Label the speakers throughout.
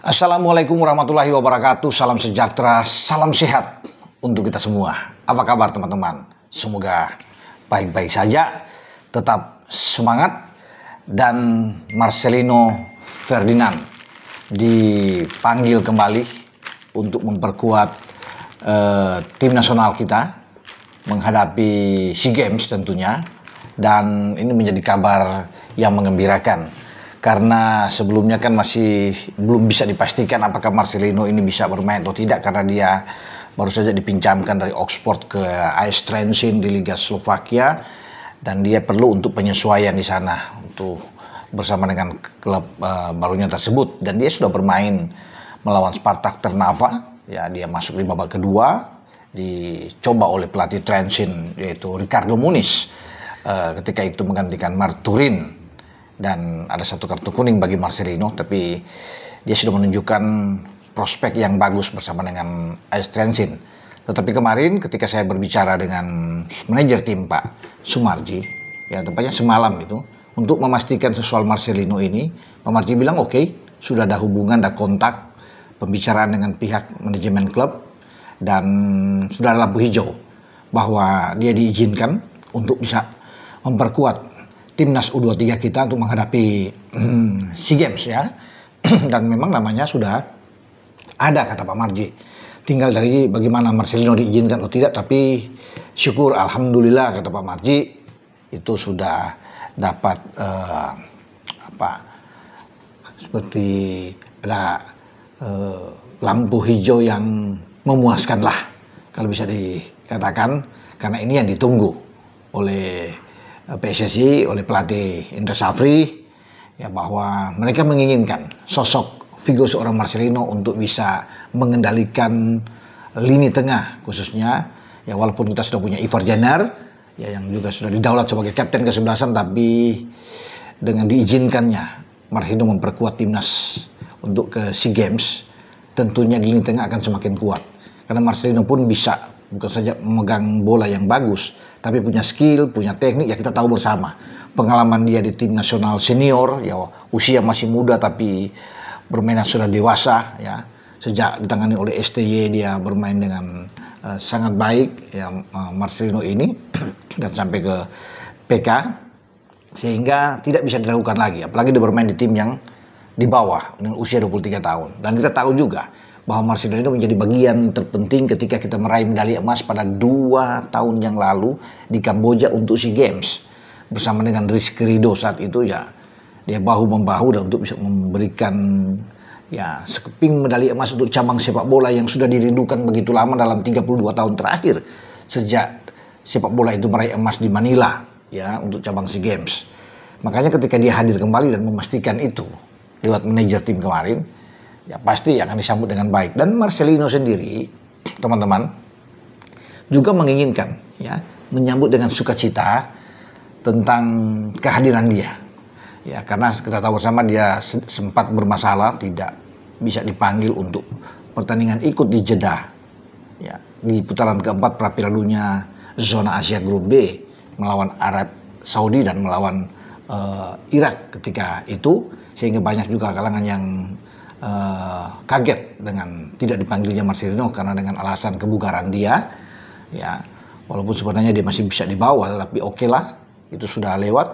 Speaker 1: Assalamualaikum warahmatullahi wabarakatuh. Salam sejahtera, salam sehat untuk kita semua. Apa kabar teman-teman? Semoga baik-baik saja, tetap semangat. Dan Marcelino Ferdinand dipanggil kembali untuk memperkuat tim nasional kita menghadapi SEA Games tentunya. Dan ini menjadi kabar yang mengembirakan. Karena sebelumnya kan masih belum bisa dipastikan apakah Marcelino ini bisa bermain atau tidak, karena dia baru saja dipinjamkan dari Oxford ke AS Trenčín di Liga Slovakia, dan dia perlu untuk penyesuaian di sana untuk bersama dengan klub barunya tersebut. Dan dia sudah bermain melawan Spartak Trnava, ya, dia masuk di babak kedua, dicoba oleh pelatih Trenčín yaitu Ricardo Muniz ketika itu menggantikan Marc Turin. Dan ada satu kartu kuning bagi Marcelino, tapi dia sudah menunjukkan prospek yang bagus bersama dengan AS Trenčín. Tetapi kemarin ketika saya berbicara dengan manajer tim Pak Sumarji, ya tepatnya semalam itu, untuk memastikan soal Marcelino ini, Pak Marji bilang oke, sudah ada hubungan, ada kontak, pembicaraan dengan pihak manajemen klub, dan sudah ada lampu hijau bahwa dia diizinkan untuk bisa memperkuat timnas U23 kita untuk menghadapi SEA Games, ya. Dan memang namanya sudah ada, kata Pak Marji. Tinggal dari bagaimana Marcelino diizinkan atau tidak, tapi syukur alhamdulillah, kata Pak Marji, itu sudah dapat seperti ada lampu hijau yang memuaskan lah, kalau bisa dikatakan, karena ini yang ditunggu oleh PSSI, oleh pelatih Indra Syafri, ya, bahwa mereka menginginkan sosok figur seorang Marcelino untuk bisa mengendalikan lini tengah khususnya, ya, walaupun kita sudah punya Ivar Janar, ya, yang juga sudah didaulat sebagai kapten kesebelasan, tapi dengan diizinkannya Marcelino memperkuat timnas untuk ke SEA Games, tentunya di lini tengah akan semakin kuat, karena Marcelino pun bisa bukan saja memegang bola yang bagus, tapi punya skill, punya teknik, ya kita tahu bersama. Pengalaman dia di tim nasional senior, ya usia masih muda tapi bermain sudah dewasa, ya. Sejak ditangani oleh STY dia bermain dengan sangat baik, ya, Marcelino ini dan sampai ke PK, sehingga tidak bisa diragukan lagi, apalagi dia bermain di tim yang di bawah dengan usia 23 tahun. Dan kita tahu juga bahwa Marcelino menjadi bagian terpenting ketika kita meraih medali emas pada 2 tahun yang lalu di Kamboja untuk SEA Games bersama dengan Rizky Ridho saat itu, ya, dia bahu-membahu dan untuk bisa memberikan, ya, sekeping medali emas untuk cabang sepak bola yang sudah dirindukan begitu lama dalam 32 tahun terakhir sejak sepak bola itu meraih emas di Manila, ya, untuk cabang SEA Games. Makanya ketika dia hadir kembali dan memastikan itu lewat manajer tim kemarin, ya pasti akan disambut dengan baik. Dan Marcelino sendiri, teman-teman, juga menginginkan, ya, menyambut dengan sukacita tentang kehadiran dia, ya, karena kita tahu bersama dia sempat bermasalah, tidak bisa dipanggil untuk pertandingan ikut di Jeddah, ya, di putaran keempat pra Piala zona Asia Grup B melawan Arab Saudi dan melawan Irak ketika itu, sehingga banyak juga kalangan yang kaget dengan tidak dipanggilnya Marcelino karena dengan alasan kebugaran dia, ya, walaupun sebenarnya dia masih bisa dibawa, tapi oke lah, itu sudah lewat,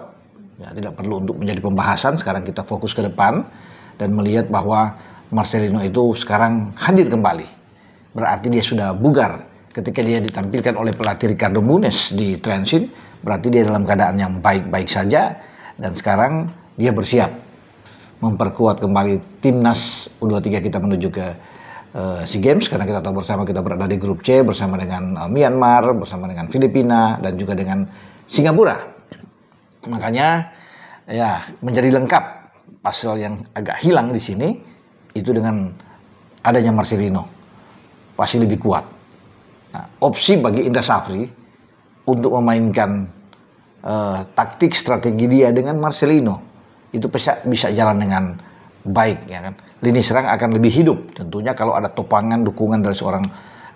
Speaker 1: ya, tidak perlu untuk menjadi pembahasan. Sekarang kita fokus ke depan dan melihat bahwa Marcelino itu sekarang hadir kembali, berarti dia sudah bugar. Ketika dia ditampilkan oleh pelatih Ricardo Muniz di Trenčín, berarti dia dalam keadaan yang baik-baik saja, dan sekarang dia bersiap memperkuat kembali timnas U23 kita menuju ke SEA Games, karena kita tahu bersama kita berada di grup C bersama dengan Myanmar, bersama dengan Filipina, dan juga dengan Singapura. Makanya, ya, menjadi lengkap pasal yang agak hilang di sini itu dengan adanya Marcelino pasti lebih kuat. Nah, opsi bagi Indra Syafri untuk memainkan taktik strategi dia dengan Marcelino itu bisa jalan dengan baik, ya kan. Lini serang akan lebih hidup tentunya kalau ada topangan dukungan dari seorang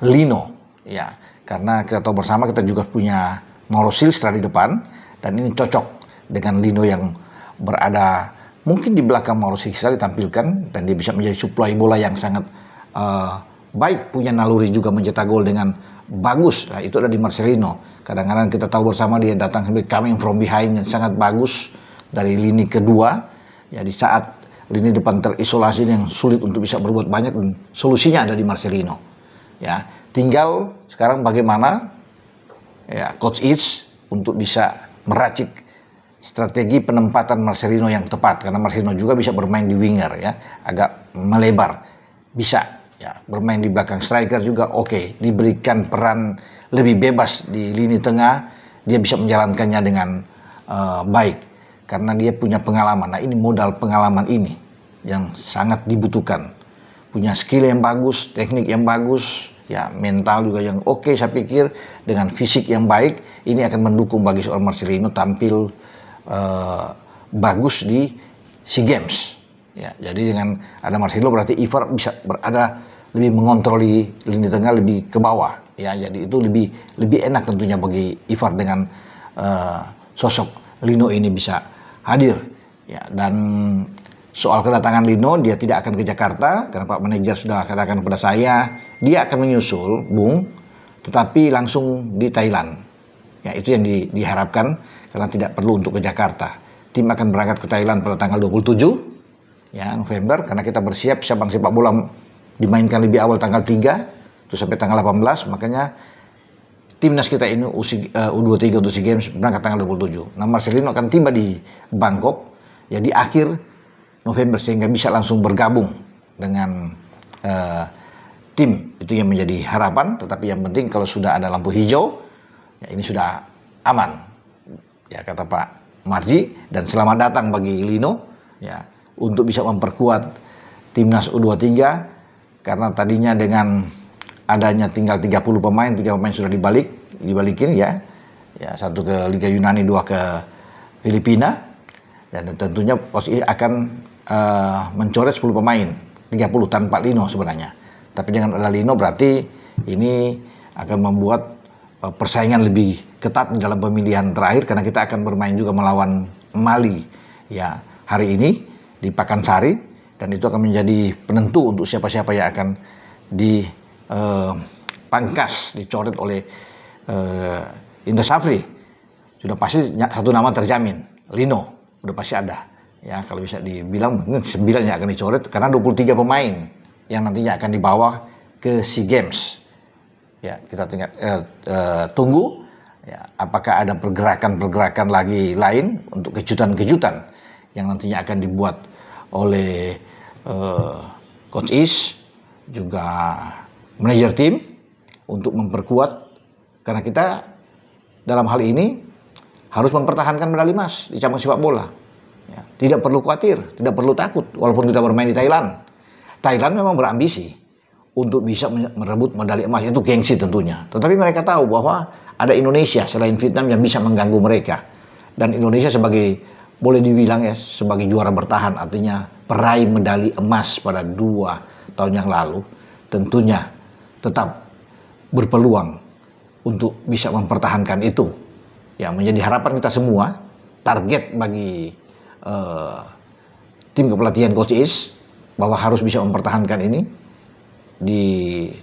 Speaker 1: Lino, ya, karena kita tahu bersama kita juga punya Mauro Silstra di depan, dan ini cocok dengan Lino yang berada mungkin di belakang Mauro Sisa ditampilkan dan dia bisa menjadi suplai bola yang sangat baik, punya naluri juga mencetak gol dengan bagus. Nah, itu ada di Marcelino. Kadang-kadang kita tahu bersama dia datang coming from behind yang sangat bagus dari lini kedua. Ya, di saat lini depan terisolasi yang sulit untuk bisa berbuat banyak, dan solusinya ada di Marcelino. Ya, tinggal sekarang bagaimana ya Coach Is untuk bisa meracik strategi penempatan Marcelino yang tepat, karena Marcelino juga bisa bermain di winger ya, agak melebar, bisa ya bermain di belakang striker juga oke. Diberikan peran lebih bebas di lini tengah, dia bisa menjalankannya dengan baik karena dia punya pengalaman. Nah, ini modal pengalaman ini yang sangat dibutuhkan. Punya skill yang bagus, teknik yang bagus, ya mental juga yang oke. Saya pikir dengan fisik yang baik ini akan mendukung bagi seorang Marcelino tampil bagus di SEA Games. Ya, jadi dengan ada Marcelino berarti Ivar bisa berada lebih mengontroli lini tengah lebih ke bawah. Ya, jadi itu lebih enak tentunya bagi Ivar dengan sosok Lino ini bisa hadir. Ya, dan soal kedatangan Lino, dia tidak akan ke Jakarta karena Pak Manajer sudah katakan kepada saya dia akan menyusul, Bung, tetapi langsung di Thailand. Ya, itu yang diharapkan karena tidak perlu untuk ke Jakarta. Tim akan berangkat ke Thailand pada tanggal 27 ya November, karena kita bersiap cabang sepak bola dimainkan lebih awal tanggal 3 terus sampai tanggal 18, makanya timnas kita ini U23 untuk SEA Games berangkat tanggal 27. Nah, Marcelino akan tiba di Bangkok ya di akhir November sehingga bisa langsung bergabung dengan tim. Itu yang menjadi harapan, tetapi yang penting kalau sudah ada lampu hijau ya ini sudah aman ya kata Pak Marji, dan selamat datang bagi Lino ya untuk bisa memperkuat timnas U23, karena tadinya dengan adanya tinggal 30 pemain, 3 pemain sudah dibalikin ya. Ya, 1 ke Liga Yunani, 2 ke Filipina. Dan tentunya Coach akan mencoret 10 pemain, 30 tanpa Lino sebenarnya. Tapi dengan ada Lino berarti ini akan membuat persaingan lebih ketat dalam pemilihan terakhir, karena kita akan bermain juga melawan Mali ya hari ini di Pakansari, dan itu akan menjadi penentu untuk siapa-siapa yang akan dipangkas, dicoret oleh Indra Safri. Sudah pasti satu nama terjamin, Lino, udah pasti ada. Ya, kalau bisa dibilang mungkin 9 yang akan dicoret karena 23 pemain yang nantinya akan dibawa ke SEA Games. Ya, kita tunggu ya, apakah ada pergerakan lagi lain untuk kejutan-kejutan yang nantinya akan dibuat oleh Coach Is juga manajer tim untuk memperkuat, karena kita dalam hal ini harus mempertahankan medali emas di cabang sepak bola. Ya, tidak perlu khawatir, tidak perlu takut walaupun kita bermain di Thailand. Thailand memang berambisi untuk bisa merebut medali emas, itu gengsi tentunya. Tetapi mereka tahu bahwa ada Indonesia selain Vietnam yang bisa mengganggu mereka. Dan Indonesia sebagai, boleh dibilang ya, sebagai juara bertahan, artinya peraih medali emas pada 2 tahun yang lalu, tentunya tetap berpeluang untuk bisa mempertahankan itu. Ya, menjadi harapan kita semua, target bagi tim kepelatihan Coach Is bahwa harus bisa mempertahankan ini di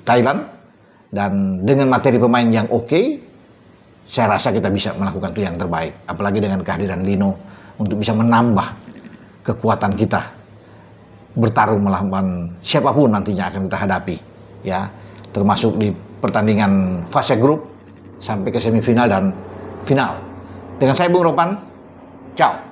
Speaker 1: Thailand, dan dengan materi pemain yang oke, saya rasa kita bisa melakukan itu yang terbaik, apalagi dengan kehadiran Lino untuk bisa menambah kekuatan kita bertarung melawan siapapun nantinya akan kita hadapi ya, termasuk di pertandingan fase grup sampai ke semifinal dan final. Dengan saya Bung Ropan, ciao.